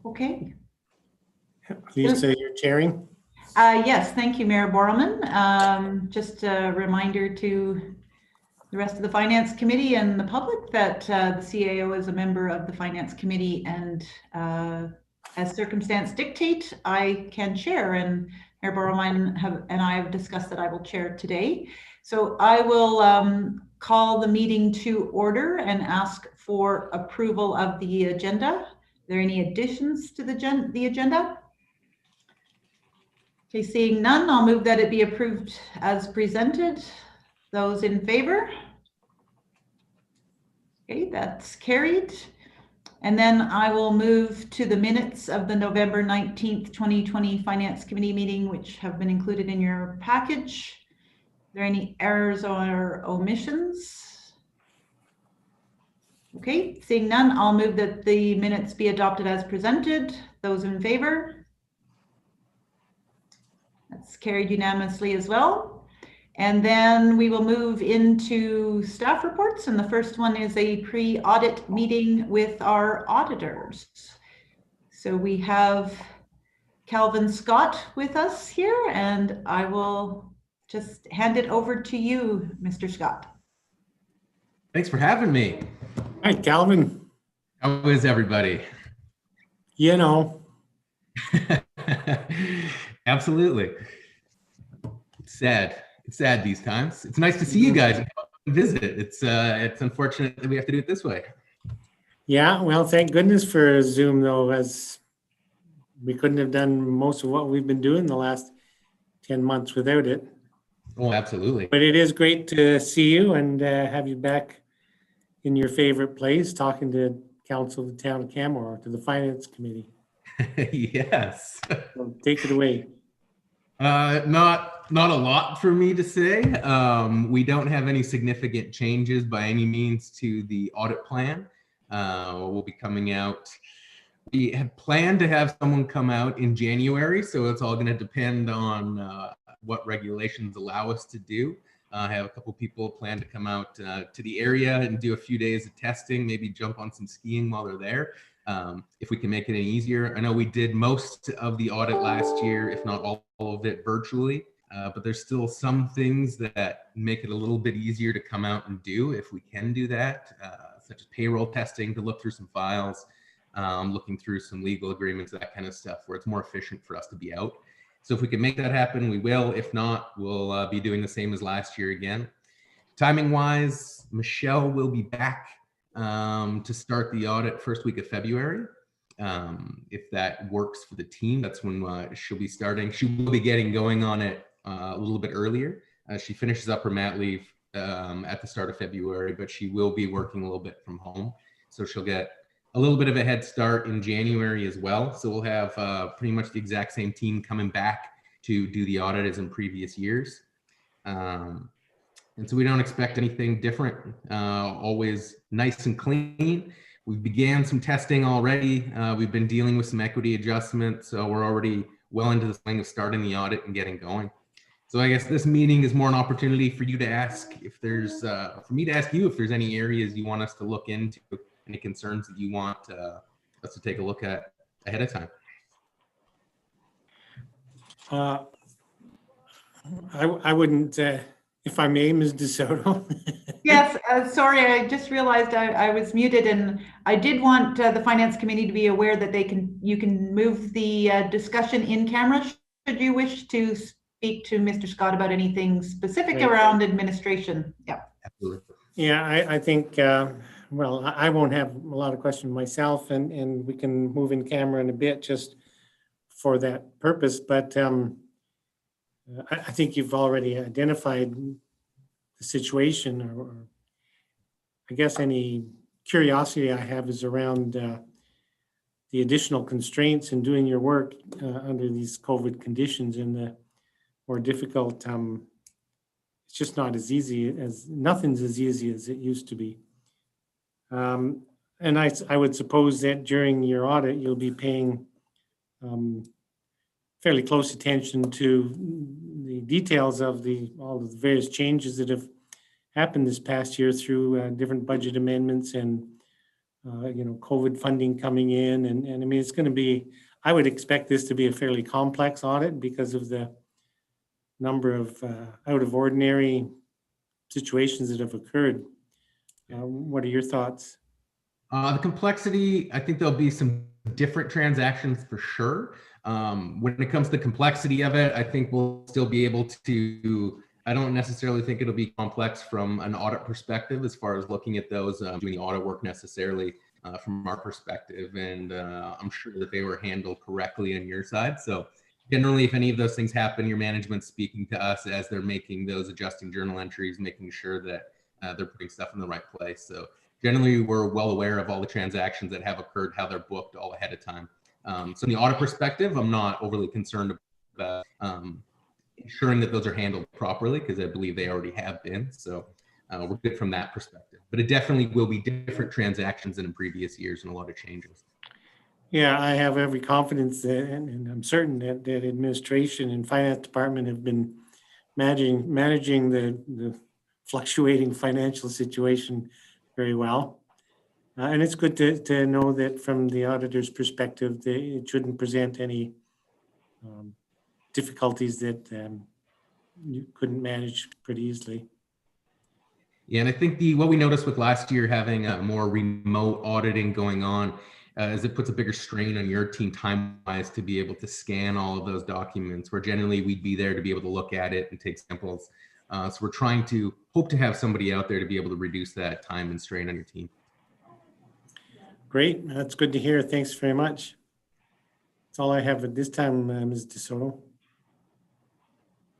Okay. Lisa, you're chairing? Yes, thank you, Mayor Borelman. Just a reminder to the rest of the Finance Committee and the public that the CAO is a member of the Finance Committee, and as circumstance dictate, I can chair, and Mayor Borelman and I have discussed that I will chair today. So I will call the meeting to order and ask for approval of the agenda. Are there any additions to the agenda? Okay, seeing none, I'll move that it be approved as presented. Those in favor? Okay, that's carried. And then I will move to the minutes of the November 19th, 2020 Finance Committee meeting, which have been included in your package. Are there any errors or omissions? Okay, seeing none, I'll move that the minutes be adopted as presented. Those in favor? That's carried unanimously as well. And then we will move into staff reports. And the first one is a pre-audit meeting with our auditors. So we have Calvin Scott with us here, and I will just hand it over to you, Mr. Scott. Thanks for having me. Hi, Calvin. How is everybody? You know. Absolutely. It's sad. It's sad these times. It's nice to see you guys and visit. It's unfortunate that we have to do it this way. Yeah, well, thank goodness for Zoom, though, as we couldn't have done most of what we've been doing the last 10 months without it. Oh, absolutely. But it is great to see you and have you back in your favorite place, talking to Council of the Town of Canmore, to the Finance Committee. Yes. So take it away. Not a lot for me to say. We don't have any significant changes by any means to the audit plan. We'll be coming out. We have planned to have someone come out in January, so it's all going to depend on what regulations allow us to do. I have a couple people plan to come out to the area and do a few days of testing, maybe jump on some skiing while they're there. If we can make it any easier. I know we did most of the audit last year, if not all of it virtually, but there's still some things that make it a little bit easier to come out and do if we can do that, such as payroll testing, to look through some files, looking through some legal agreements, that kind of stuff, where it's more efficient for us to be out. So if we can make that happen, we will. If not, we'll be doing the same as last year again. Timing wise, Michelle will be back to start the audit first week of February. If that works for the team, that's when she'll be starting. She will be getting going on it a little bit earlier. She finishes up her mat leave at the start of February, but she will be working a little bit from home. So she'll get a little bit of a head start in January as well. So we'll have pretty much the exact same team coming back to do the audit as in previous years. And so we don't expect anything different, always nice and clean. We began some testing already. We've been dealing with some equity adjustments. So we're already well into the swing of starting the audit and getting going. So I guess this meeting is more an opportunity for you to ask if there's, for me to ask you if there's any areas you want us to look into, any concerns that you want us to take a look at ahead of time. I wouldn't, if I may, Ms. DeSoto. Yes, sorry, I just realized I was muted, and I did want the Finance Committee to be aware that you can move the discussion in camera should you wish to speak to Mr. Scott about anything specific around administration. Yeah. Absolutely. Yeah, I think, well, I won't have a lot of questions myself, and we can move in camera in a bit just for that purpose. But I think you've already identified the situation, or I guess any curiosity I have is around the additional constraints in doing your work under these COVID conditions and the more difficult. It's just not as easy nothing's as easy as it used to be. And I would suppose that during your audit, you'll be paying fairly close attention to the details of all of the various changes that have happened this past year through different budget amendments and COVID funding coming in, and I mean, it's going to be, I would expect this to be a fairly complex audit because of the number of out of ordinary situations that have occurred. What are your thoughts? The complexity, I think there'll be some different transactions for sure. When it comes to the complexity of it, I think we'll still be able to, I don't necessarily think it'll be complex from an audit perspective as far as looking at those, doing the audit work necessarily from our perspective. And I'm sure that they were handled correctly on your side. So generally, if any of those things happen, your management's speaking to us as they're making those adjusting journal entries, making sure that they're putting stuff in the right place. So generally, we're well aware of all the transactions that have occurred, how they're booked all ahead of time. So in the audit perspective, I'm not overly concerned about ensuring that those are handled properly, because I believe they already have been. So we're good from that perspective. But it definitely will be different transactions than in previous years and a lot of changes. Yeah, I have every confidence that, and I'm certain that administration and finance department have been managing the fluctuating financial situation very well. And it's good to know that from the auditor's perspective, it shouldn't present any difficulties that you couldn't manage pretty easily. Yeah, and I think what we noticed with last year having more remote auditing going on is it puts a bigger strain on your team time-wise to be able to scan all of those documents, where generally we'd be there to be able to look at it and take samples. So we're trying to hope to have somebody out there to be able to reduce that time and strain on your team. Great, that's good to hear. Thanks very much. That's all I have at this time, Ms. DeSoto.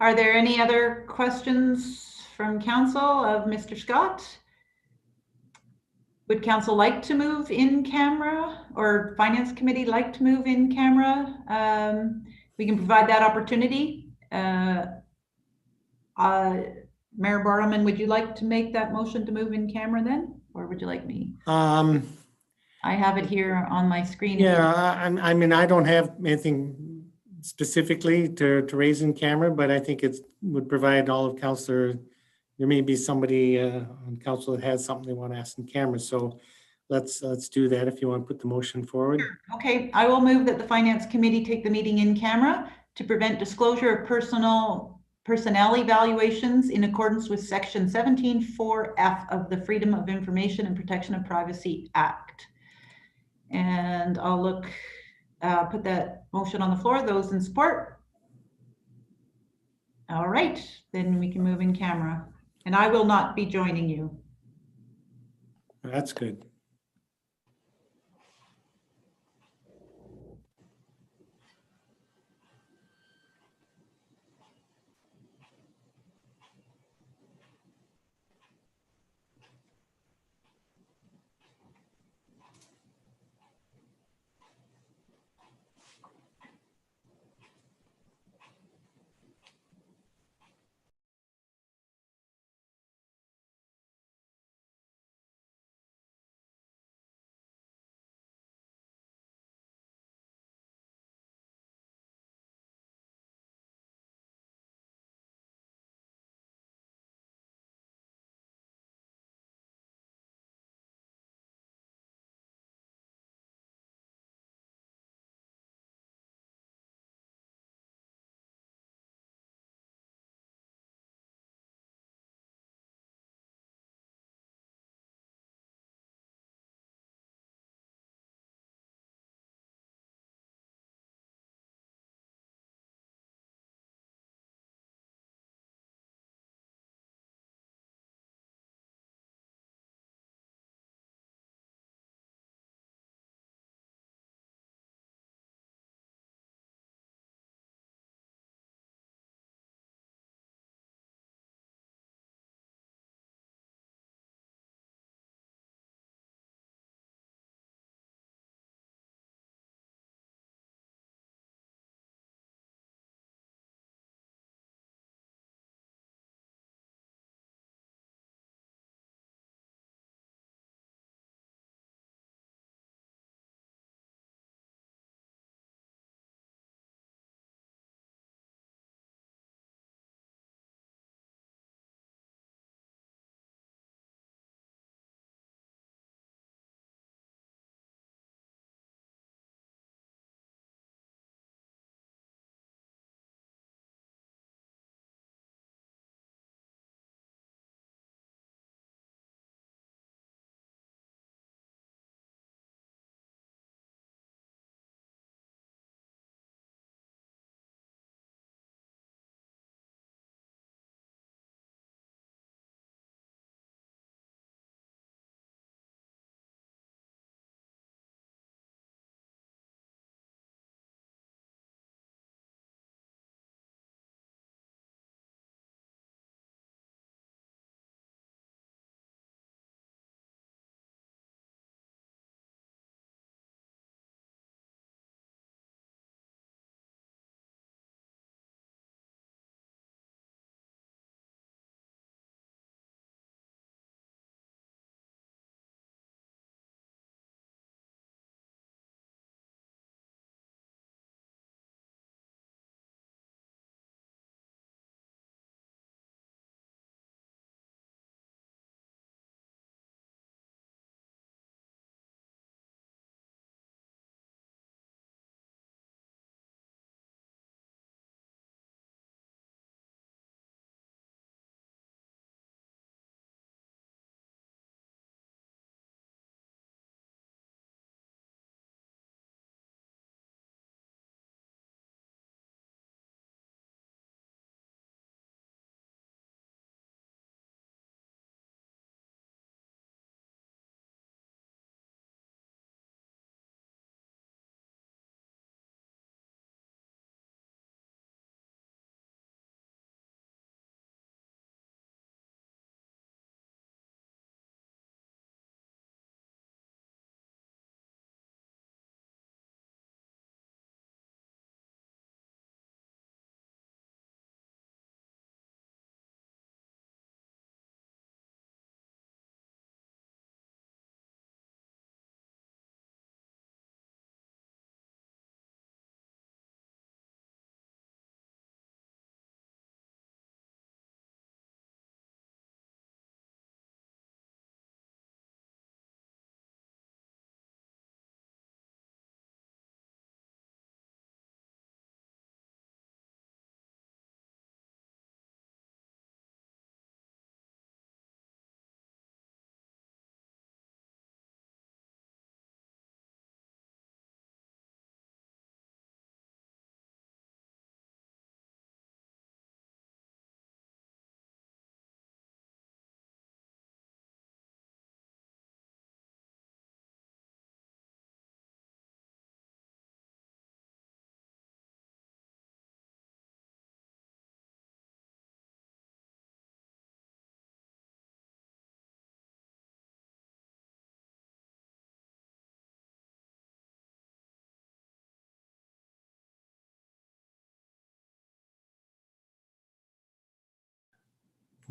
Are there any other questions from council of Mr. Scott? Would council like to move in camera, or finance committee like to move in camera? We can provide that opportunity. Mayor Bordelman, would you like to make that motion to move in camera then? Or would you like me? I have it here on my screen. Yeah, I mean, I don't have anything specifically to raise in camera, but I think it would provide all of councillor. There may be somebody on council that has something they want to ask in camera. So let's do that if you want to put the motion forward. Sure. Okay, I will move that the finance committee take the meeting in camera to prevent disclosure of personnel evaluations in accordance with section 17(4)(f) of the Freedom of Information and Protection of Privacy Act. And I'll put that motion on the floor. Those in support? All right, then we can move in camera. And I will not be joining you. That's good.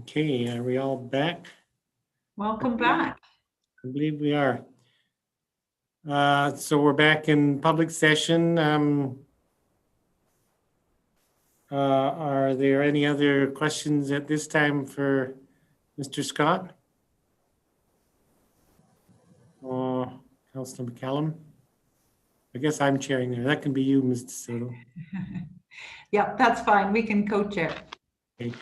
Okay, are we all back? Welcome back. I believe we are. So we're back in public session. Are there any other questions at this time for Mr. Scott? Or Councilor McCallum? I guess I'm chairing there. That can be you, Mr. Soto. Yep, that's fine. We can co-chair. Okay.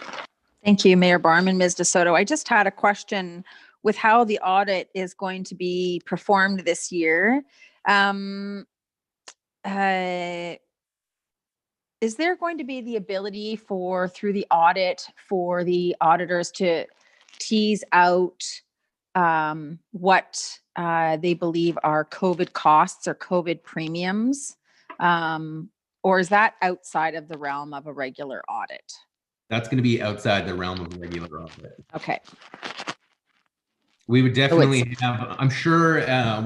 Thank you, Mayor Barman, Ms. DeSoto. I just had a question with how the audit is going to be performed this year. Is there going to be the ability through the audit, for the auditors to tease out what they believe are COVID costs or COVID premiums? Or is that outside of the realm of a regular audit? That's going to be outside the realm of regular audit. Okay. We would definitely have, I'm sure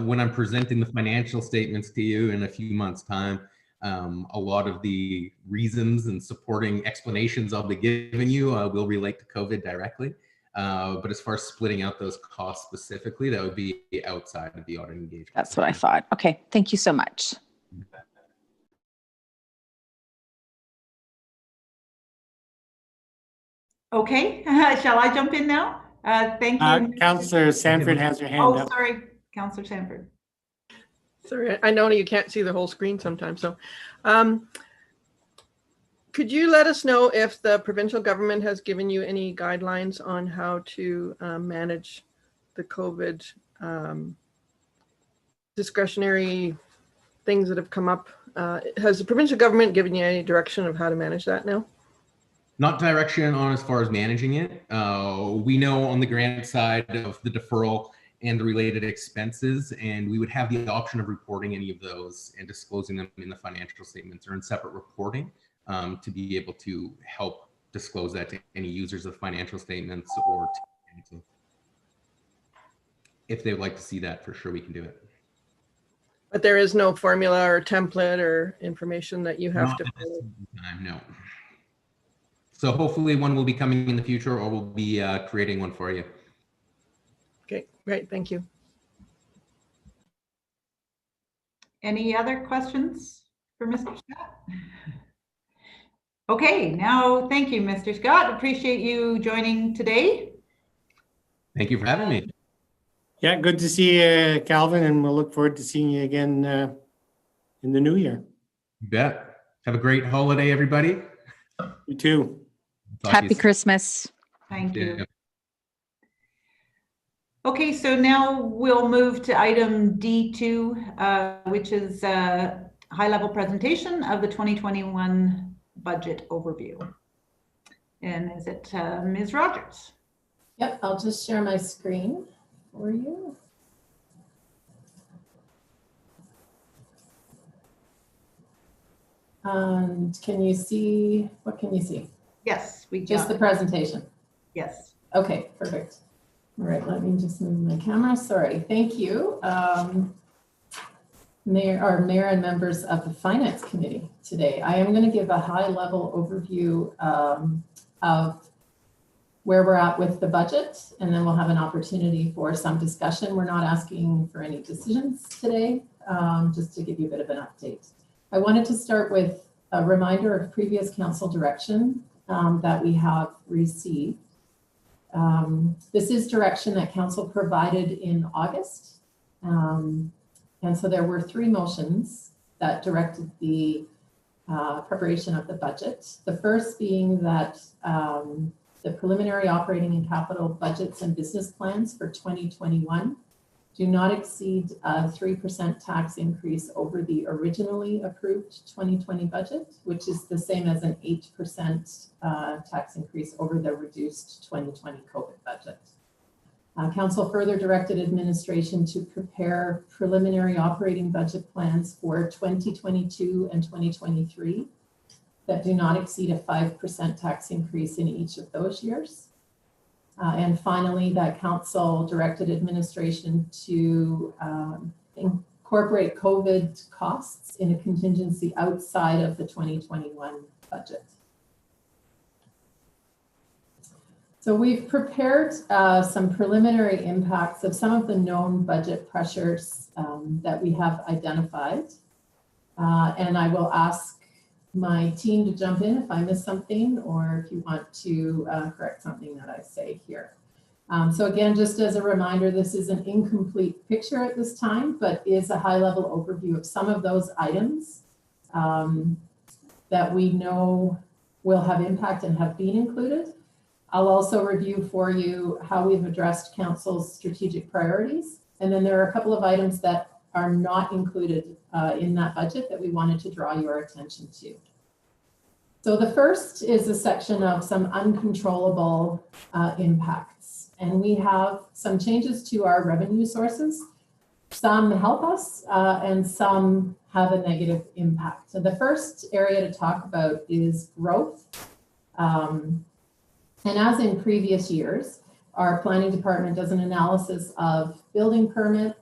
when I'm presenting the financial statements to you in a few months' time, a lot of the reasons and supporting explanations I'll be giving you will relate to COVID directly. But as far as splitting out those costs specifically, that would be outside of the audit engagement. That's what I thought. Okay, thank you so much. Okay, shall I jump in now? Thank you. Councilor Sanford has her hand Oh, up. sorry, Councilor Sanford. Sorry, I know you can't see the whole screen sometimes. So could you let us know if the provincial government has given you any guidelines on how to manage the COVID discretionary things that have come up? Has the provincial government given you any direction of how to manage that now? Not direction on as far as managing it. We know on the grant side of the deferral and the related expenses, and we would have the option of reporting any of those and disclosing them in the financial statements or in separate reporting to be able to help disclose that to any users of financial statements, or to, if they would like to see that, for sure we can do it. But there is no formula or template or information that you have Not to at this follow. time, no. So hopefully one will be coming in the future, or we'll be creating one for you. Okay, great, thank you. Any other questions for Mr. Scott? Okay, now, thank you, Mr. Scott. Appreciate you joining today. Thank you for having me. Yeah, good to see you, Calvin, and we'll look forward to seeing you again in the new year. You bet. Have a great holiday, everybody. You too. Talk to you Happy soon. Christmas. Thank you. Yeah. Okay, so now we'll move to item D2, which is a high-level presentation of the 2021 budget overview. And is it Ms. Rogers? Yep, I'll just share my screen for you. And can you see, what can you see? Yes, we Just got the it. presentation. Yes. Okay, perfect. All right, let me just move my camera. Sorry, thank you. Mayor and members of the Finance Committee today. I am going to give a high-level overview of where we're at with the budget, and then we'll have an opportunity for some discussion. We're not asking for any decisions today, just to give you a bit of an update. I wanted to start with a reminder of previous council direction that we have received. This is direction that council provided in August. And so there were 3 motions that directed the preparation of the budget. The first being that the preliminary operating and capital budgets and business plans for 2021 do not exceed a 3% tax increase over the originally approved 2020 budget, which is the same as an 8% tax increase over the reduced 2020 COVID budget. Council further directed administration to prepare preliminary operating budget plans for 2022 and 2023 that do not exceed a 5% tax increase in each of those years. And finally, that council directed administration to incorporate COVID costs in a contingency outside of the 2021 budget. So we've prepared some preliminary impacts of some of the known budget pressures that we have identified. And I will ask my team to jump in if I miss something or if you want to correct something that I say here. So again, just as a reminder, this is an incomplete picture at this time, but is a high-level overview of some of those items that we know will have impact and have been included. I'll also review for you how we've addressed Council's strategic priorities. And then there are a couple of items that are not included in that budget that we wanted to draw your attention to. So the first is a section of some uncontrollable impacts. And we have some changes to our revenue sources. Some help us and some have a negative impact. So the first area to talk about is growth. And as in previous years, our planning department does an analysis of building permit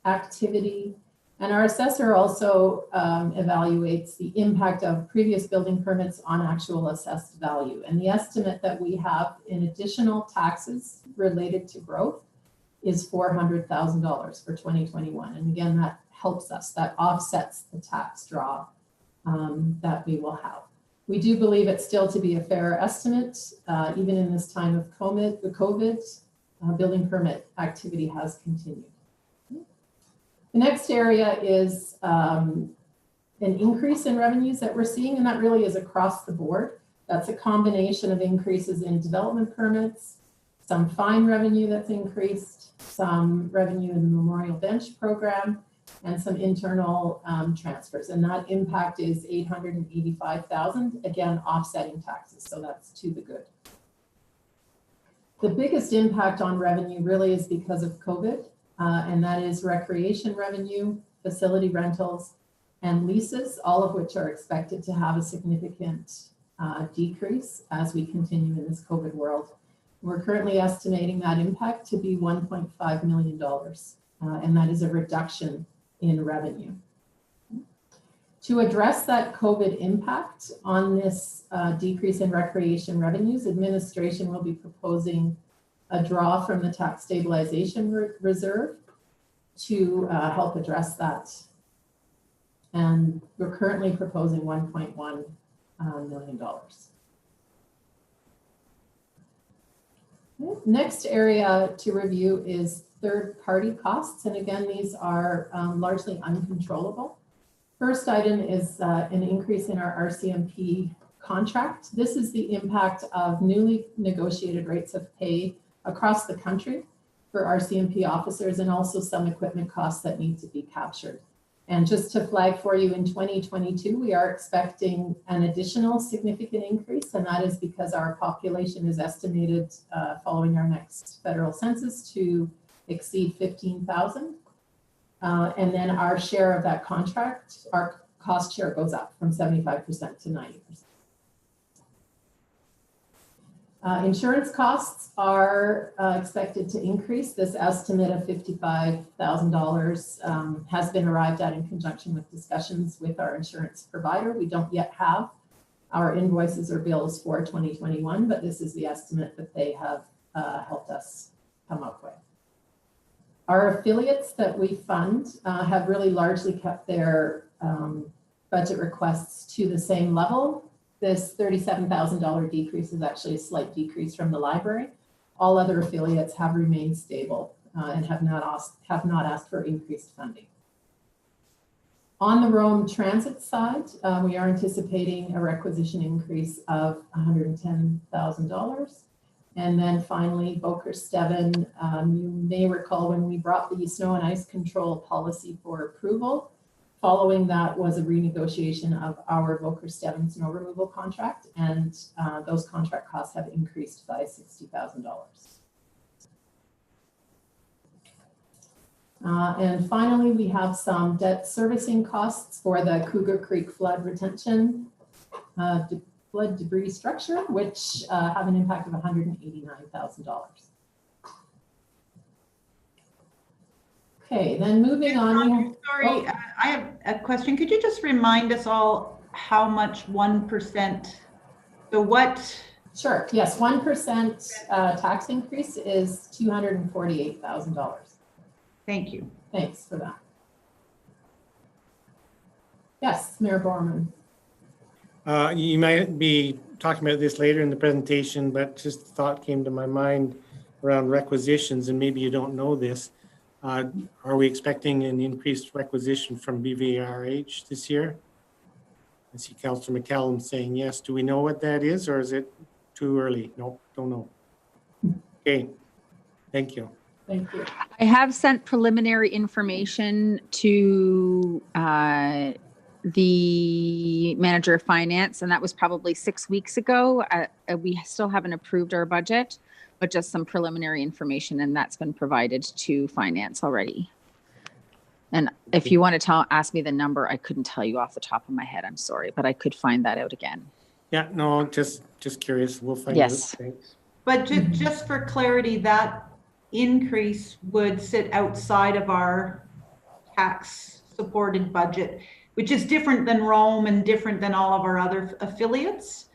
activity, and our assessor also evaluates the impact of previous building permits on actual assessed value. And the estimate that we have in additional taxes related to growth is $400,000 for 2021. And again, that helps us, that offsets the tax draw that we will have. We do believe it's still to be a fair estimate, even in this time of COVID, building permit activity has continued. The next area is an increase in revenues that we're seeing, and that really is across the board. That's a combination of increases in development permits, some fine revenue that's increased, some revenue in the Memorial Bench program, and some internal transfers. And that impact is $885,000, again, offsetting taxes. So that's to the good. The biggest impact on revenue really is because of COVID, and that is recreation revenue, facility rentals, and leases, all of which are expected to have a significant decrease as we continue in this COVID world. We're currently estimating that impact to be $1.5 million, and that is a reduction in revenue. To address that COVID impact on this decrease in recreation revenues, administration will be proposing a draw from the tax stabilization reserve to help address that. And we're currently proposing $1.1 million. Next area to review is third-party costs. And again, these are largely uncontrollable. First item is an increase in our RCMP contract. This is the impact of newly negotiated rates of pay across the country for RCMP officers, and also some equipment costs that need to be captured. And just to flag for you, in 2022, we are expecting an additional significant increase, and that is because our population is estimated following our next federal census to exceed 15,000. And then our share of that contract, our cost share goes up from 75% to 90%. Insurance costs are expected to increase. This estimate of $55,000 has been arrived at in conjunction with discussions with our insurance provider. We don't yet have our invoices or bills for 2021, but this is the estimate that they have helped us come up with. Our affiliates that we fund have really largely kept their budget requests to the same level. This $37,000 decrease is actually a slight decrease from the library. All other affiliates have remained stable and have not asked for increased funding. On the Rome Transit side, we are anticipating a requisition increase of $110,000. And then finally, Boker-Steven, you may recall when we brought the snow and ice control policy for approval. Following that was a renegotiation of our Boker-Steven snow removal contract, and those contract costs have increased by $60,000. And finally, we have some debt servicing costs for the Cougar Creek flood retention flood debris structure, which have an impact of $189,000. Okay, then moving on. Sorry, I have a question. Could you just remind us all how much 1%, so what Sure, yes, 1% tax increase is $248,000. Thank you. Thanks for that. Yes, Mayor Borman. You might be talking about this later in the presentation, but just a thought came to my mind around requisitions, and maybe you don't know this. Are we expecting an increased requisition from BVRH this year? I see Councillor McCallum saying yes. Do we know what that is, or is it too early? No, don't know. Okay, thank you. Thank you. I have sent preliminary information to the manager of finance, and that was probably 6 weeks ago. We still haven't approved our budget, but just some preliminary information, and that's been provided to finance already. And if you want to ask me the number, I couldn't tell you off the top of my head. I'm sorry, but I could find that out again. Yeah, no, just curious. We'll find Yes. out. Thanks. But just for clarity, that increase would sit outside of our tax supported budget, which is different than Rome and different than all of our other affiliates,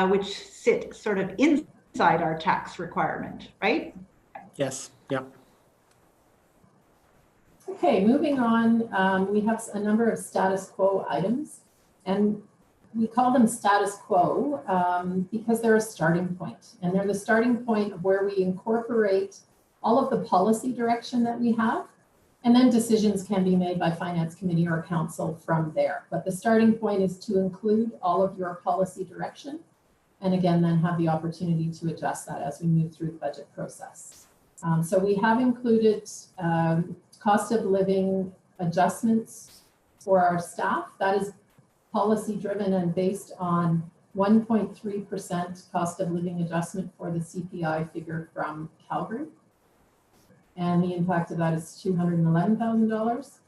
which sit sort of inside our tax requirement, right? Yes, yeah. Okay, moving on, we have a number of status quo items, and we call them status quo because they're a starting point, and they're the starting point of where we incorporate all of the policy direction that we have, and then decisions can be made by finance committee or council from there. But the starting point is to include all of your policy direction, and again, then have the opportunity to adjust that as we move through the budget process. So we have included cost of living adjustments for our staff. That is policy driven and based on 1.3% cost of living adjustment for the CPI figure from Calgary. And the impact of that is $211,000.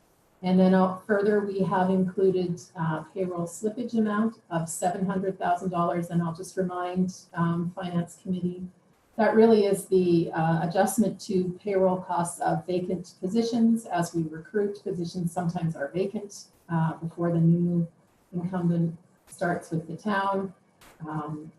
And then further, we have included payroll slippage amount of $700,000. And I'll just remind Finance Committee, that really is the adjustment to payroll costs of vacant positions as we recruit. Positions sometimes are vacant before the new incumbent starts with the town,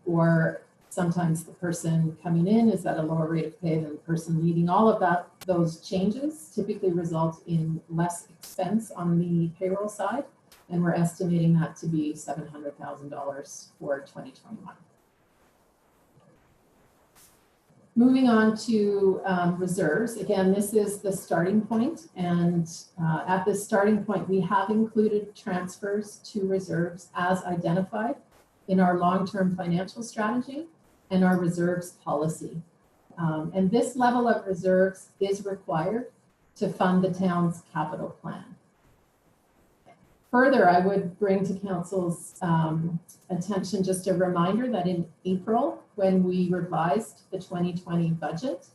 or sometimes the person coming in is at a lower rate of pay than the person leaving. All of that, those changes typically result in less expense on the payroll side, and we're estimating that to be $700,000 for 2021. Moving on to reserves. Again, this is the starting point, and at this starting point, we have included transfers to reserves as identified in our long-term financial strategy and our reserves policy. And this level of reserves is required to fund the town's capital plan. Further, I would bring to council's attention just a reminder that in April, when we revised the 2020 budget,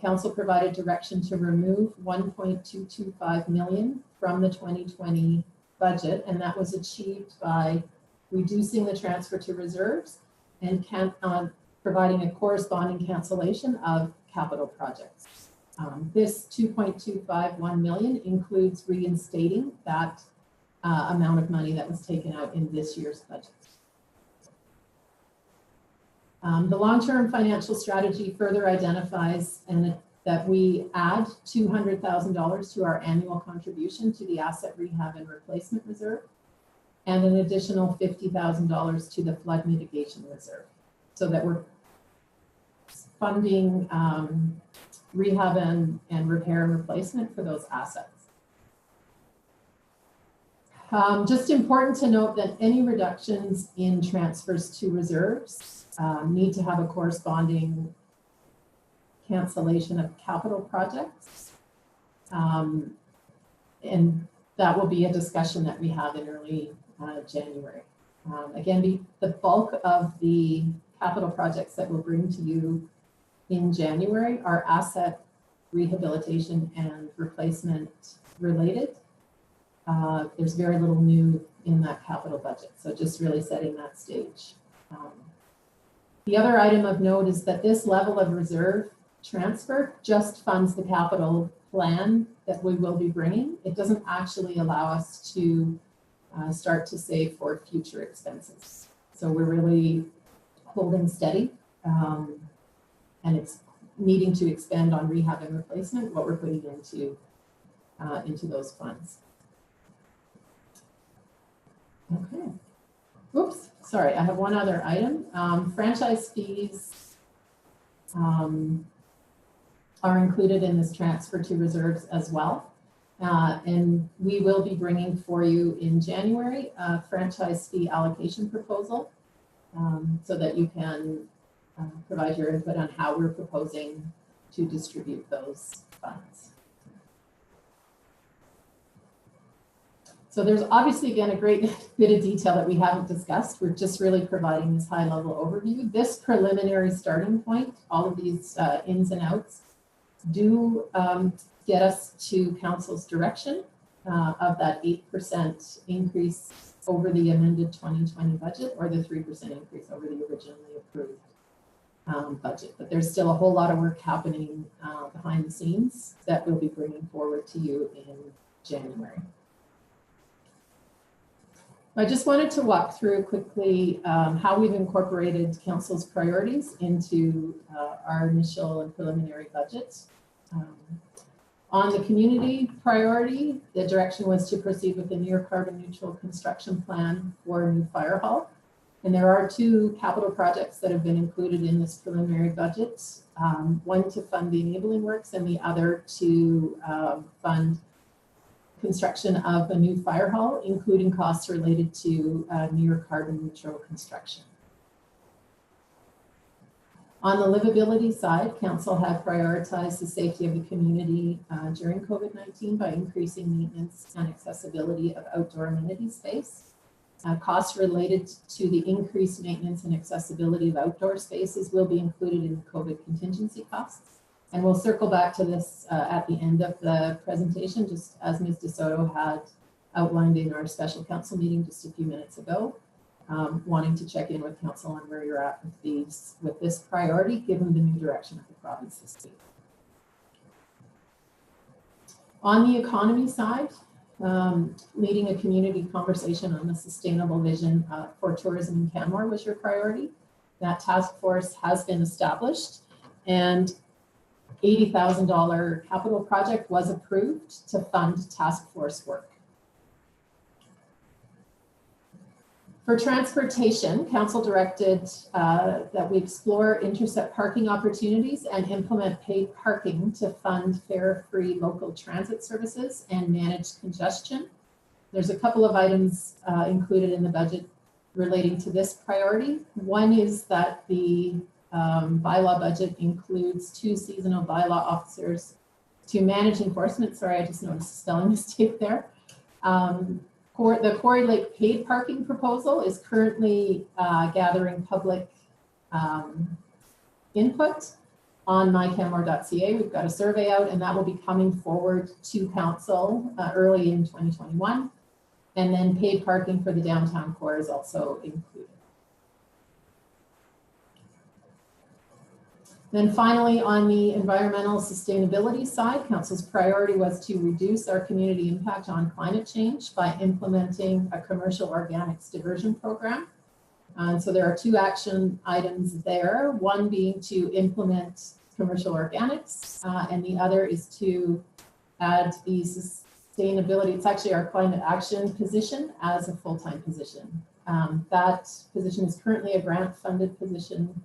council provided direction to remove $1.225 million from the 2020 budget, and that was achieved by reducing the transfer to reserves and providing a corresponding cancellation of capital projects. This $2.251 million includes reinstating that amount of money that was taken out in this year's budget. The long-term financial strategy further identifies that we add $200,000 to our annual contribution to the asset rehab and replacement reserve, and an additional $50,000 to the flood mitigation reserve, so that we're funding rehab and repair and replacement for those assets. Just important to note that any reductions in transfers to reserves need to have a corresponding cancellation of capital projects. And that will be a discussion that we have in early January. Again, the bulk of the capital projects that we'll bring to you in January are asset rehabilitation and replacement related. There's very little new in that capital budget, so just really setting that stage. The other item of note is that this level of reserve transfer just funds the capital plan that we will be bringing. It doesn't actually allow us to start to save for future expenses. So we're really holding steady, and it's needing to expand on rehab and replacement, what we're putting into those funds. Okay. Oops, sorry, I have one other item. Franchise fees are included in this transfer to reserves as well. And we will be bringing for you in January a franchise fee allocation proposal so that you can provide your input on how we're proposing to distribute those funds. So there's obviously, again, a great bit of detail that we haven't discussed. We're just really providing this high level overview. This preliminary starting point, all of these ins and outs, do get us to council's direction of that 8% increase over the amended 2020 budget, or the 3% increase over the originally approved budget. But there's still a whole lot of work happening behind the scenes that we'll be bringing forward to you in January. I just wanted to walk through quickly how we've incorporated council's priorities into our initial and preliminary budgets. On the community priority, the direction was to proceed with the near carbon neutral construction plan for a new fire hall. And there are 2 capital projects that have been included in this preliminary budget, one to fund the enabling works and the other to fund construction of a new fire hall, including costs related to near carbon neutral construction. On the livability side, council had prioritized the safety of the community during COVID-19 by increasing maintenance and accessibility of outdoor amenity space. Costs related to the increased maintenance and accessibility of outdoor spaces will be included in the COVID contingency costs. And we'll circle back to this at the end of the presentation, just as Ms. DeSoto had outlined in our special council meeting just a few minutes ago, wanting to check in with council on where you're at with this priority, given the new direction of the province this week. On the economy side, leading a community conversation on the sustainable vision for tourism in Canmore was your priority. That task force has been established, and $80,000 capital project was approved to fund task force work. For transportation, council directed that we explore intercept parking opportunities and implement paid parking to fund fare-free local transit services and manage congestion. There's a couple of items included in the budget relating to this priority. One is that the bylaw budget includes 2 seasonal bylaw officers to manage enforcement. Sorry, I just noticed a spelling mistake there. The Quarry Lake paid parking proposal is currently gathering public input on mycanmore.ca. We've got a survey out, and that will be coming forward to council early in 2021. And then paid parking for the downtown core is also included. Then finally, on the environmental sustainability side, council's priority was to reduce our community impact on climate change by implementing a commercial organics diversion program. So there are 2 action items there, one being to implement commercial organics, and the other is to add the sustainability, it's actually our climate action position as a full-time position. That position is currently a grant-funded position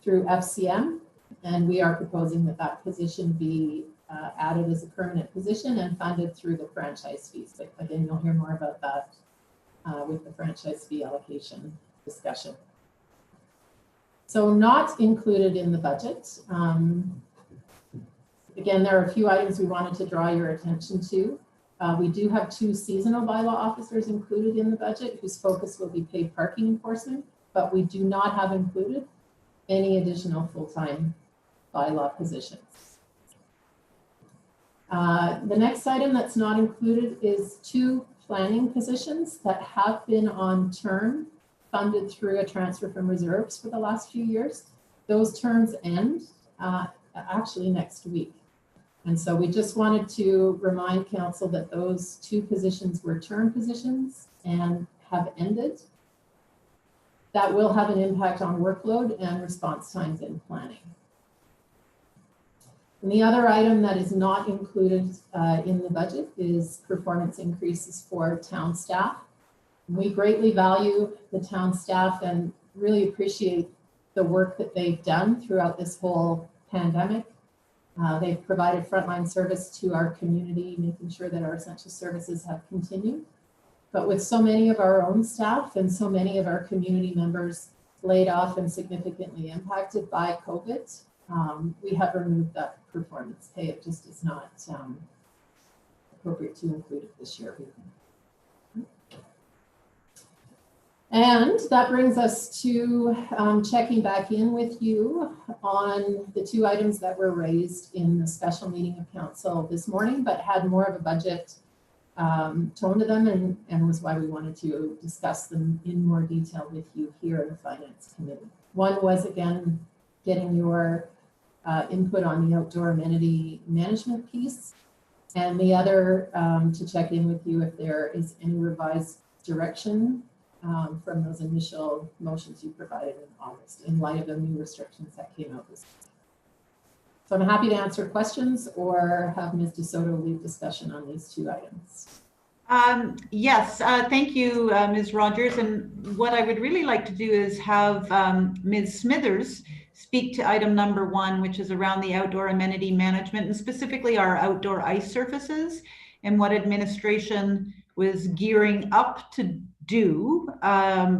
through FCM, and we are proposing that that position be added as a permanent position and funded through the franchise fees. But again, you'll hear more about that with the franchise fee allocation discussion. So not included in the budget. Again, there are a few items we wanted to draw your attention to. We do have 2 seasonal bylaw officers included in the budget whose focus will be paid parking enforcement, but we do not have included any additional full-time bylaw positions. The next item that's not included is 2 planning positions that have been on term funded through a transfer from reserves for the last few years. Those terms end actually next week. And so we just wanted to remind council that those 2 positions were term positions and have ended. that will have an impact on workload and response times in planning. And the other item that is not included in the budget is performance increases for town staff. We greatly value the town staff and really appreciate the work that they've done throughout this whole pandemic. They've provided frontline service to our community, making sure that our essential services have continued. But with so many of our own staff and so many of our community members laid off and significantly impacted by COVID, we have removed that performance pay. It just is not appropriate to include it this year. And that brings us to checking back in with you on the two items that were raised in the special meeting of council this morning, but had more of a budget tone to them, and was why we wanted to discuss them in more detail with you here in the Finance Committee. One was, again, getting your input on the outdoor amenity management piece, and the other to check in with you if there is any revised direction from those initial motions you provided in August in light of the new restrictions that came out this week. So I'm happy to answer questions or have Ms. DeSoto lead discussion on these two items. Yes, thank you, Ms. Rogers. And what I would really like to do is have Ms. Smithers speak to item number 1, which is around the outdoor amenity management and specifically our outdoor ice surfaces and what administration was gearing up to do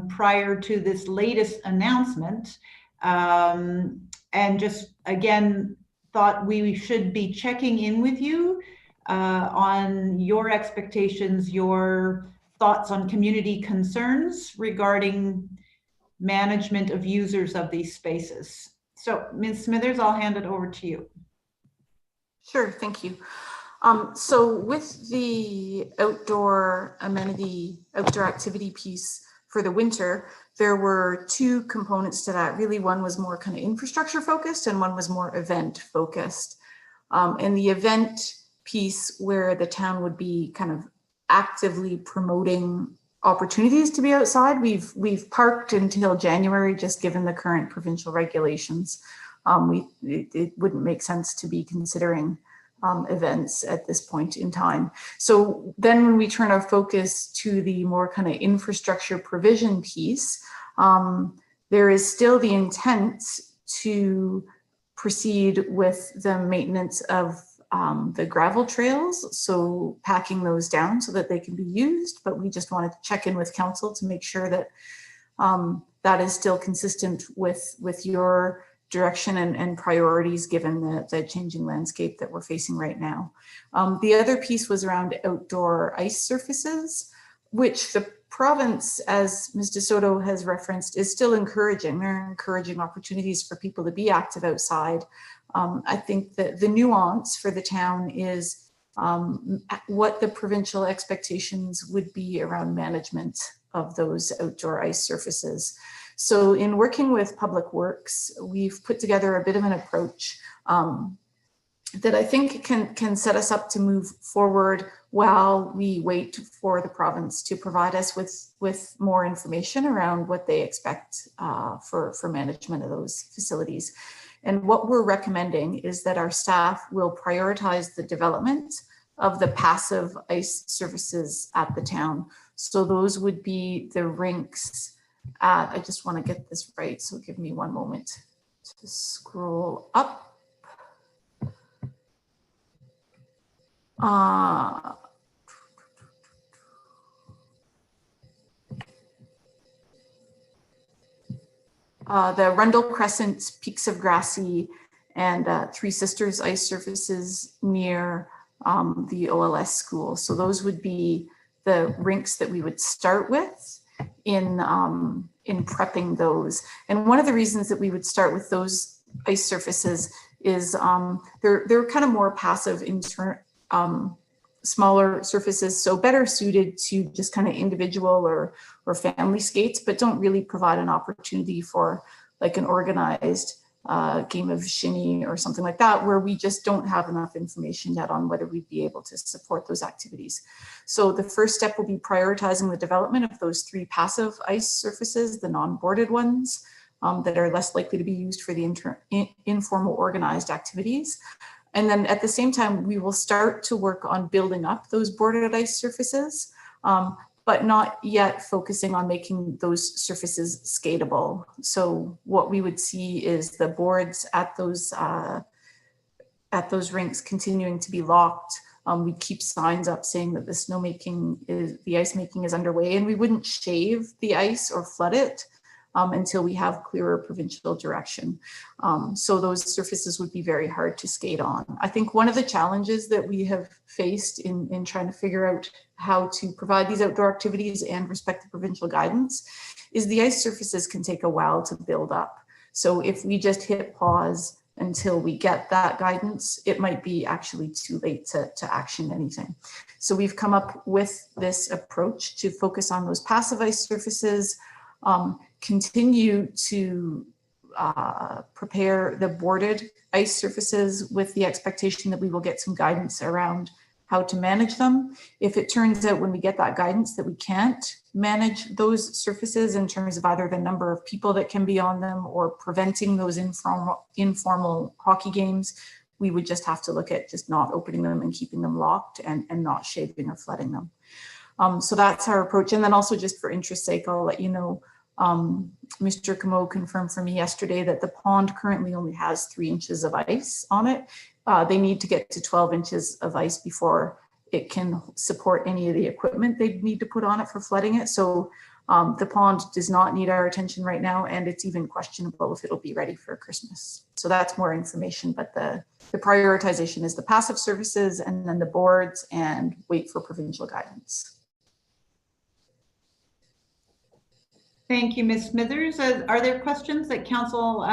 prior to this latest announcement. And just again, thought we should be checking in with you on your expectations, your thoughts on community concerns regarding management of users of these spaces. So Ms. Smithers, I'll hand it over to you. Sure, thank you. So with the outdoor amenity, outdoor activity piece for the winter, there were two components to that. Really, one was more kind of infrastructure focused and one was more event focused. And the event piece where the town would be kind of actively promoting opportunities to be outside, we've parked until January, just given the current provincial regulations. It wouldn't make sense to be considering events at this point in time. So then when we turn our focus to the more kind of infrastructure provision piece, there is still the intent to proceed with the maintenance of the gravel trails, so packing those down so that they can be used, but we just wanted to check in with council to make sure that that is still consistent with your direction and priorities given the changing landscape that we're facing right now. The other piece was around outdoor ice surfaces, which the province, as Ms. DeSoto has referenced, is still encouraging. They're encouraging opportunities for people to be active outside. I think that the nuance for the town is what the provincial expectations would be around management of those outdoor ice surfaces. So in working with Public Works, we've put together a bit of an approach that I think can set us up to move forward while we wait for the province to provide us with more information around what they expect for management of those facilities. And what we're recommending is that our staff will prioritize the development of the passive ice surfaces at the town. So those would be the rinks. I just want to get this right, so give me one moment to scroll up. The Rundle Crescent, Peaks of Grassy, and Three Sisters ice surfaces near the OLS school. So those would be the rinks that we would start with in prepping those. And one of the reasons that we would start with those ice surfaces is they're kind of more passive smaller surfaces, so better suited to just kind of individual or family skates, but don't really provide an opportunity for like an organized game of shinny or something like that, where we just don't have enough information yet on whether we'd be able to support those activities. So the first step will be prioritizing the development of those 3 passive ice surfaces, the non-boarded ones that are less likely to be used for the informal organized activities. And then at the same time, we will start to work on building up those boarded ice surfaces, but not yet focusing on making those surfaces skatable. So what we would see is the boards at those rinks continuing to be locked. We keep signs up saying that the ice making is underway, and we wouldn't shave the ice or flood it until we have clearer provincial direction. So those surfaces would be very hard to skate on. I think one of the challenges that we have faced in trying to figure out how to provide these outdoor activities and respect the provincial guidance is the ice surfaces can take a while to build up. So if we just hit pause until we get that guidance, it might be actually too late to action anything. So we've come up with this approach to focus on those passive ice surfaces, continue to prepare the boarded ice surfaces with the expectation that we will get some guidance around how to manage them. If it turns out when we get that guidance that we can't manage those surfaces in terms of either the number of people that can be on them or preventing those informal hockey games, we would just have to look at just not opening them and keeping them locked and not shaving or flooding them. So that's our approach. And then also just for interest's sake, I'll let you know, Mr. Camo confirmed for me yesterday that the pond currently only has 3 inches of ice on it. They need to get to 12 inches of ice before it can support any of the equipment they need to put on it for flooding it. So the pond does not need our attention right now, and it's even questionable if it'll be ready for Christmas. So that's more information, but the prioritization is the passive services and then the boards and wait for provincial guidance. Thank you, Ms. Smithers. Are there questions that council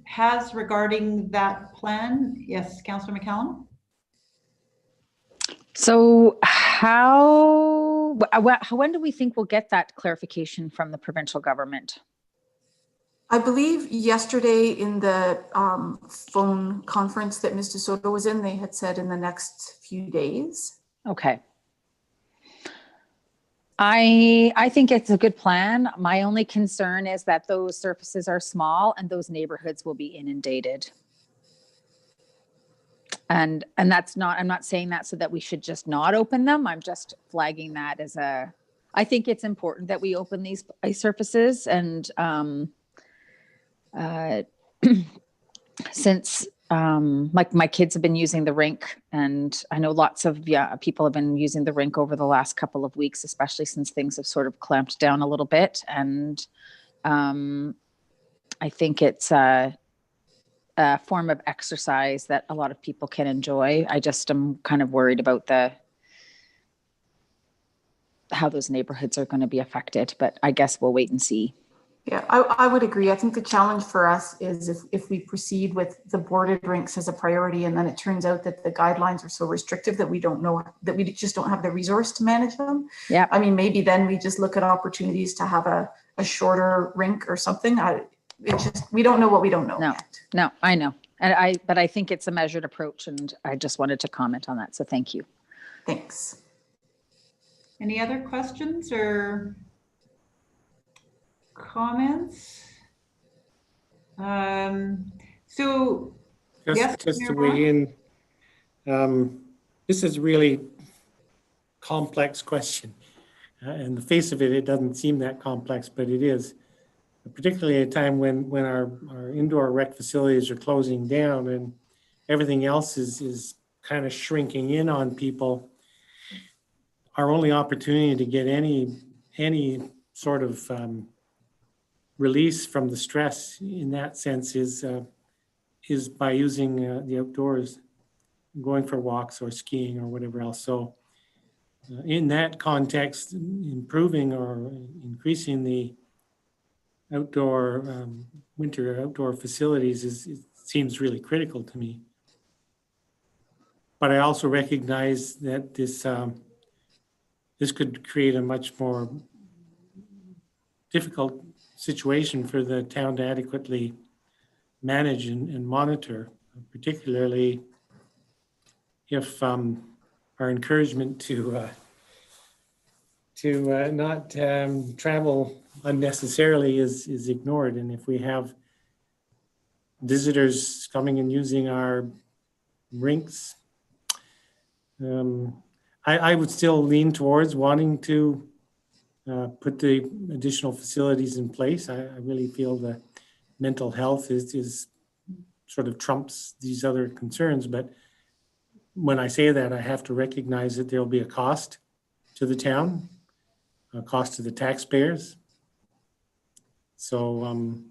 has regarding that plan? Yes, Councillor McCallum. So when do we think we'll get that clarification from the provincial government? I believe yesterday in the phone conference that Ms. DeSoto was in, they had said in the next few days. Okay. I think it's a good plan. My only concern is that those surfaces are small and those neighborhoods will be inundated. And that's not, I'm not saying that so that we should just not open them. I'm just flagging that as I think it's important that we open these ice surfaces. And since like my kids have been using the rink, and I know lots of people have been using the rink over the last couple of weeks, especially since things have sort of clamped down a little bit. And I think it's a form of exercise that a lot of people can enjoy. I just am kind of worried about how those neighborhoods are going to be affected, but I guess we'll wait and see. Yeah, I would agree. I think the challenge for us is if we proceed with the boarded rinks as a priority, and then it turns out that the guidelines are so restrictive that we don't know, that we just don't have the resource to manage them. Yeah. I mean, maybe then we just look at opportunities to have a shorter rink or something. We don't know what we don't know yet. No, I know. But I think it's a measured approach, and I just wanted to comment on that. So thank you. Thanks. Any other questions or comments? So just to weigh in, this is a really complex question. In the face of it, it doesn't seem that complex, but it is. Particularly at a time when our indoor rec facilities are closing down and everything else is kind of shrinking in on people. Our only opportunity to get any sort of release from the stress in that sense is by using the outdoors, going for walks or skiing or whatever else. So in that context, improving or increasing the outdoor winter outdoor facilities it seems really critical to me. But I also recognize that this could create a much more difficult situation for the town to adequately manage and monitor, particularly if our encouragement to not travel unnecessarily is ignored. And if we have visitors coming and using our rinks, I would still lean towards wanting to put the additional facilities in place. I really feel that mental health is sort of trumps these other concerns. But when I say that, I have to recognize that there'll be a cost to the town, a cost to the taxpayers. So,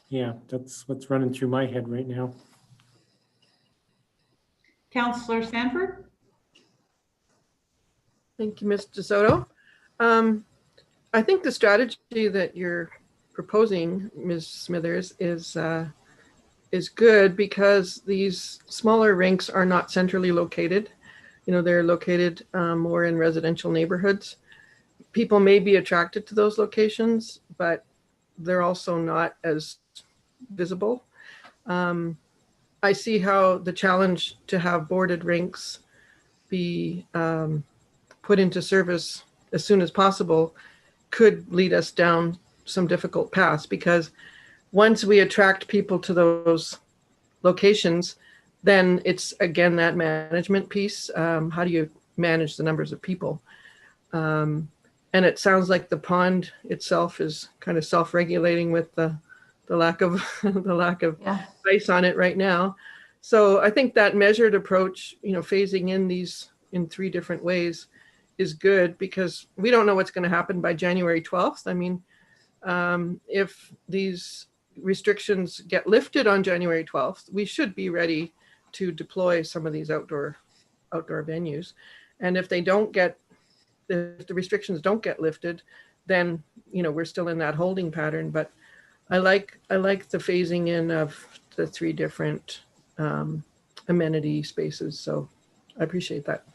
yeah, that's what's running through my head right now. Councillor Sanford? Thank you, Ms. DeSoto. I think the strategy that you're proposing, Ms. Smithers, is good because these smaller rinks are not centrally located. You know, they're located more in residential neighborhoods. People may be attracted to those locations, but they're also not as visible. I see how the challenge to have boarded rinks be put into service as soon as possible could lead us down some difficult paths, because once we attract people to those locations, then it's again that management piece. How do you manage the numbers of people? And it sounds like the pond itself is kind of self-regulating with the lack of ice on it right now. So I think that measured approach, you know, phasing in these in 3 different ways is good, because we don't know what's going to happen by January 12th. I mean, if these restrictions get lifted on January 12th, we should be ready to deploy some of these outdoor venues. And if they don't get, if the restrictions don't get lifted, then, you know, we're still in that holding pattern. But I like the phasing in of the 3 different amenity spaces. So I appreciate that.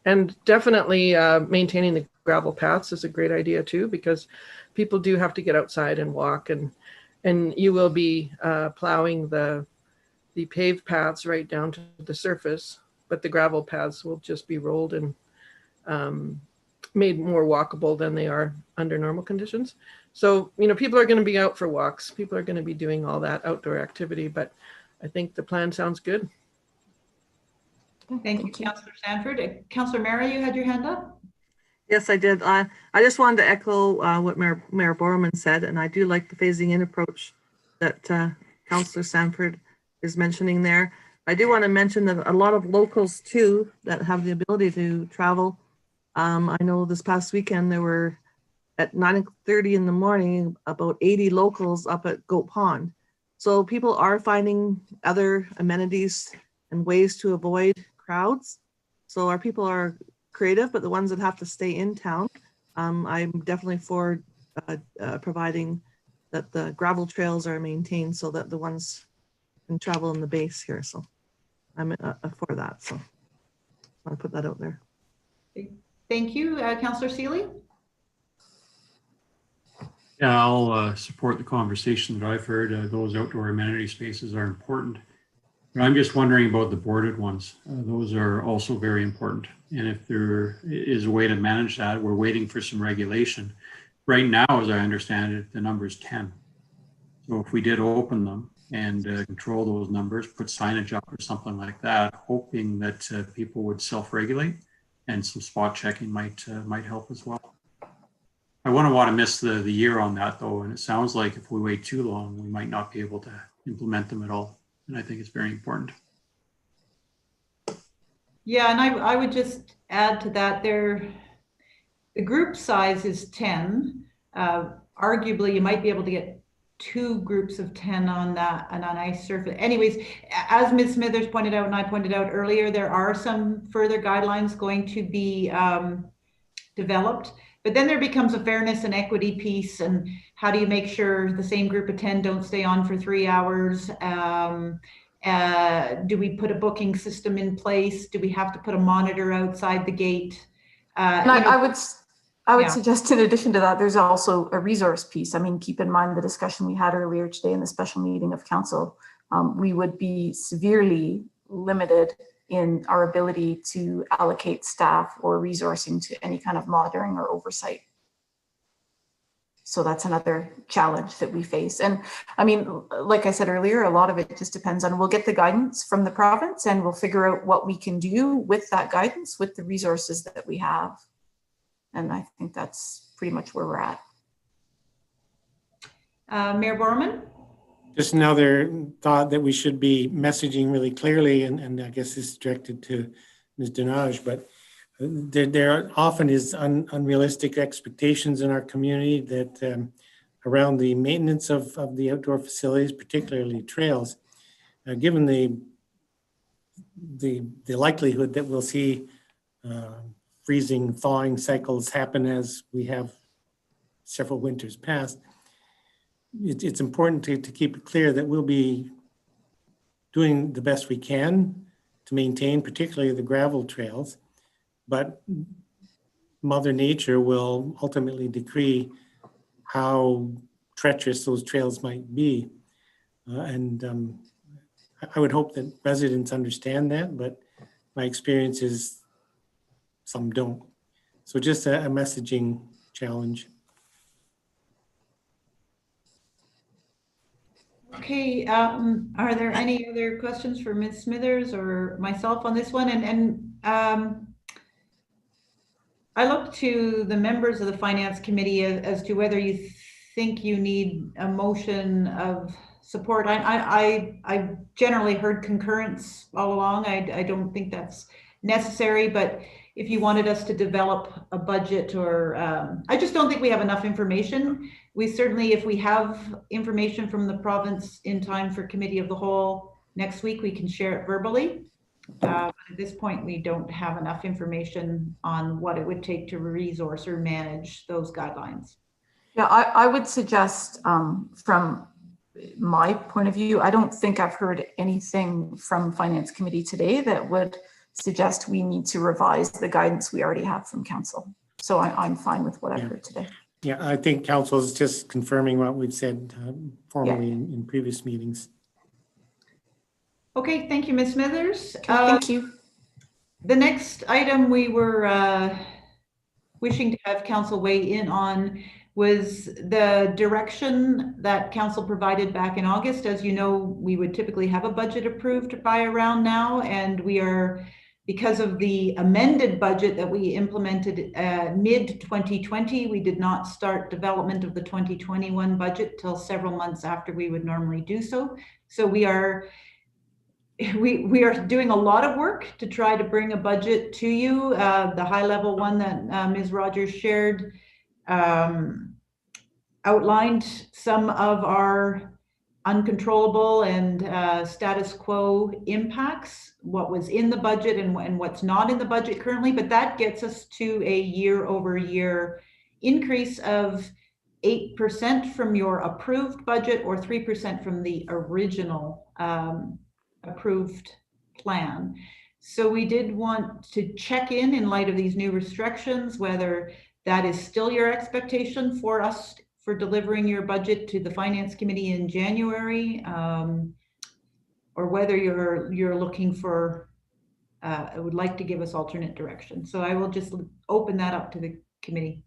And definitely maintaining the gravel paths is a great idea too, because people do have to get outside and walk, and you will be plowing the paved paths right down to the surface, but the gravel paths will just be rolled and made more walkable than they are under normal conditions. So, you know, people are going to be out for walks. People are going to be doing all that outdoor activity, but I think the plan sounds good. Thank you, Councillor Sanford. Councillor Mara, you had your hand up? Yes, I did. I just wanted to echo what Mayor Borman said, and I do like the phasing in approach that Councillor Sanford is mentioning there. I do want to mention that a lot of locals too that have the ability to travel. I know this past weekend there were at 9:30 in the morning about 80 locals up at Goat Pond. So people are finding other amenities and ways to avoid crowds. So our people are creative, but the ones that have to stay in town, I'm definitely for providing that the gravel trails are maintained so that the ones can travel in the base here. So I'm for that. So I want to put that out there. Thank you. Councillor Seeley? Yeah, I'll support the conversation that I've heard. Those outdoor amenity spaces are important. But I'm just wondering about the boarded ones. Those are also very important. And if there is a way to manage that, we're waiting for some regulation. Right now, as I understand it, the number is 10. So if we did open them and control those numbers, put signage up or something like that, hoping that people would self-regulate, and some spot checking might help as well. I wouldn't want to miss the year on that though, and it sounds like if we wait too long, we might not be able to implement them at all. And I think it's very important. Yeah, and I would just add to that, the group size is 10. Arguably, you might be able to get 2 groups of 10 on that and on ice surface. Anyways, as Ms. Smithers pointed out and I pointed out earlier, there are some further guidelines going to be developed. But then there becomes a fairness and equity piece, and how do you make sure the same group of 10 don't stay on for 3 hours? Do we put a booking system in place? Do we have to put a monitor outside the gate? And I would Yeah. suggest in addition to that, there's also a resource piece. I mean, keep in mind the discussion we had earlier today in the special meeting of council. We would be severely limited in our ability to allocate staff or resourcing to any kind of monitoring or oversight. So that's another challenge that we face. And I mean, like I said earlier, a lot of it just depends on, we'll get the guidance from the province and we'll figure out what we can do with that guidance, with the resources that we have. And I think that's pretty much where we're at. Mayor Borman? Just another thought that we should be messaging really clearly, and I guess this is directed to Ms. Denage, but there often is unrealistic expectations in our community that around the maintenance of the outdoor facilities, particularly trails, given the likelihood that we'll see freezing, thawing cycles happen as we have several winters past. It's important to keep it clear that we'll be doing the best we can to maintain particularly the gravel trails, but Mother Nature will ultimately decree how treacherous those trails might be. I would hope that residents understand that, but my experience is some don't. So just a messaging challenge. Okay, are there any other questions for Ms. Smithers or myself on this one? I look to the members of the Finance Committee as to whether you think you need a motion of support. I generally heard concurrence all along. I don't think that's necessary, but if you wanted us to develop a budget or, I just don't think we have enough information. We certainly, if we have information from the province in time for Committee of the Whole next week, we can share it verbally. At this point, we don't have enough information on what it would take to resource or manage those guidelines. Yeah, I would suggest from my point of view, I don't think I've heard anything from Finance Committee today that would suggest we need to revise the guidance we already have from Council. So I'm fine with what I've heard today. Yeah, I think Council is just confirming what we've said formally in previous meetings. Okay, thank you, Ms. Smithers. Okay, thank you. The next item we were wishing to have Council weigh in on was the direction that Council provided back in August. As you know, we would typically have a budget approved by around now, and we are, because of the amended budget that we implemented mid-2020, we did not start development of the 2021 budget till several months after we would normally do so. So we are doing a lot of work to try to bring a budget to you. The high level one that Ms. Rogers shared outlined some of our uncontrollable and status quo impacts, what was in the budget and what's not in the budget currently, but that gets us to a year-over-year increase of 8% from your approved budget or 3% from the original approved plan. So we did want to check in light of these new restrictions, whether that is still your expectation for us for delivering your budget to the Finance Committee in January, or whether you're looking for, would like to give us alternate direction. So I will just open that up to the committee.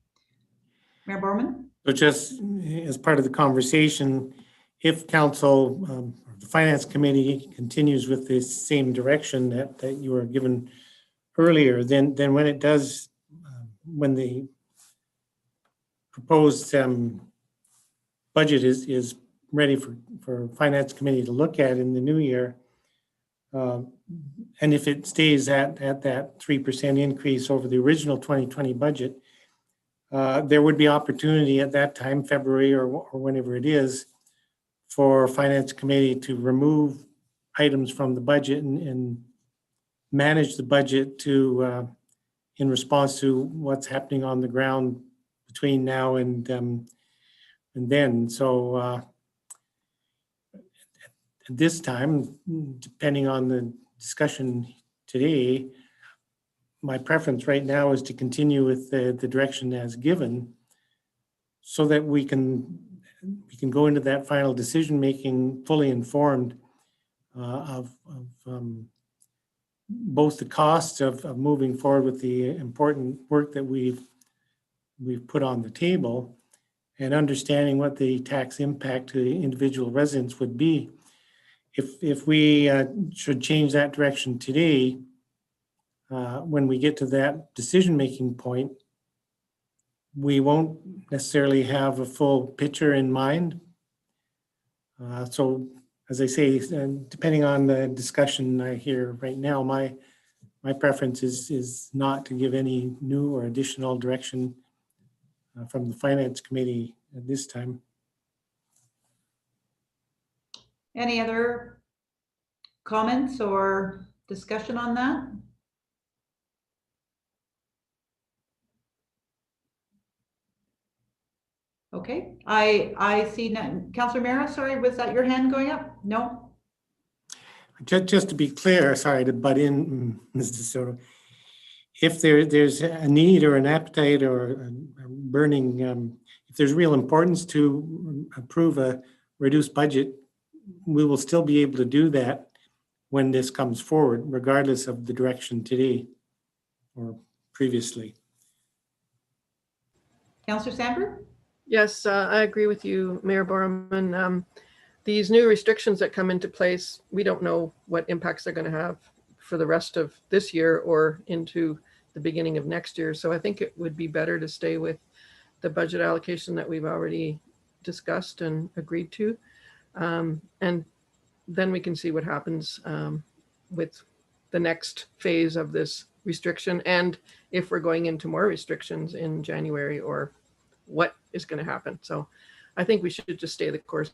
Mayor Borman? So just as part of the conversation, if Council, the Finance Committee continues with this same direction that you were given earlier, then when it does, when the proposed budget is ready for Finance Committee to look at in the new year, and if it stays at that 3% increase over the original 2020 budget, there would be opportunity at that time, February or whenever it is, for Finance Committee to remove items from the budget and manage the budget to in response to what's happening on the ground between now and then. So at this time, depending on the discussion today, my preference right now is to continue with the direction as given, so that we can go into that final decision making fully informed of both the costs of moving forward with the important work that we've put on the table, and understanding what the tax impact to the individual residents would be. If we should change that direction today, when we get to that decision-making point, we won't necessarily have a full picture in mind. So, as I say, depending on the discussion I hear right now, my preference is not to give any new or additional direction from the Finance Committee at this time. Any other comments or discussion on that? Okay, I see Councillor Mara, sorry, was that your hand going up? No? Just to be clear, sorry to butt in, Mr. Soto. If there's a need or an appetite or a burning, if there's real importance to approve a reduced budget, we will still be able to do that when this comes forward, regardless of the direction today or previously. Councillor Sandberg? Yes, I agree with you, Mayor Borman. These new restrictions that come into place, we don't know what impacts they're going to have for the rest of this year or into the beginning of next year. So I think it would be better to stay with the budget allocation that we've already discussed and agreed to. And then we can see what happens with the next phase of this restriction, and if we're going into more restrictions in January, or what is going to happen. So I think we should just stay the course.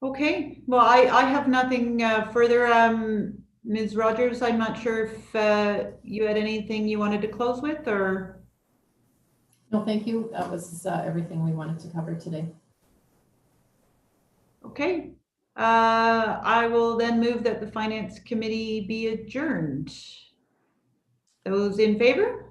Okay, well, I have nothing further. Ms. Rogers, I'm not sure if you had anything you wanted to close with, or? No, thank you. That was everything we wanted to cover today. Okay, I will then move that the Finance Committee be adjourned. Those in favor?